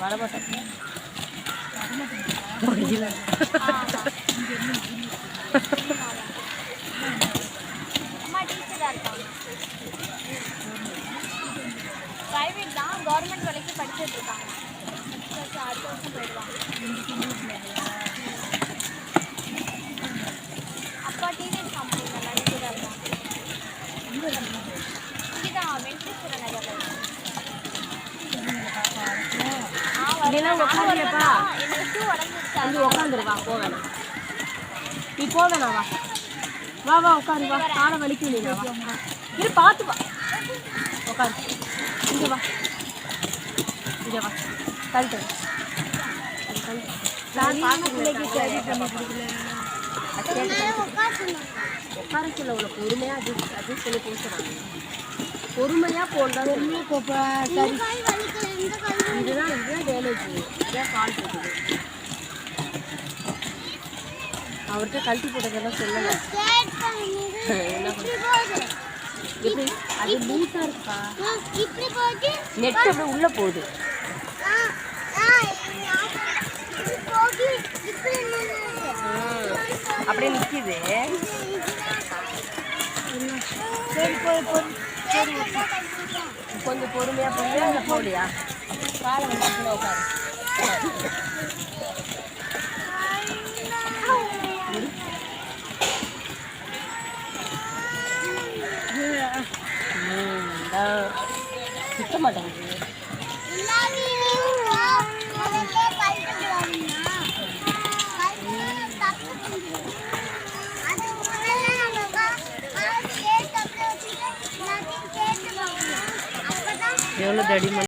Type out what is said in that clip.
வரமாட்டேன். அம்மா டீச்சராக இருக்காங்க. ப்ரைவேட் தான், கவர்மெண்ட் வேலைக்கு படிச்சுட்டு இருக்காங்க. அடுத்த வருஷம் போயிடுவாங்க. அப்பா டிவிஎஸ் கம்பெனியில் நடிகராக இருக்காங்க. இங்கே தான் வெங்கடேஸ்வர நகரில். உட்காந்துருப்பா எனக்கு ஷூ உடஞ்சிருச்சா? வந்து உட்காந்துருவா. போவேன் நீ போவேணா? வா வா வா உட்காரு. வா காலை வலிக்கும். நீ வா இரு பார்த்து வா. உட்காரு. இங்கே வா இங்கே வா. கழுத்து உட்கார சொல்ல உள்ள பொறுமையாக அட்ஜஸ்ட் பண்ணி பேசுகிறாங்க. பொறுமையாக போடுறாங்க. இதுதான் டேமேஜ். இதான் கால் போட்டுது. அவர்கிட்ட கழட்டி போட்டதெல்லாம் சொல்லலை. எப்படி அது லூஸாக இருக்கா? நெட் அப்படி உள்ளே போகுது. அப்படியே நிற்கிது. கொஞ்சம் பொறுமையாக போய் அங்கே போலியா காலை வந்து உட்காரு. சுத்த மாட்டேங்குது. எவ்வளோ தடிமன்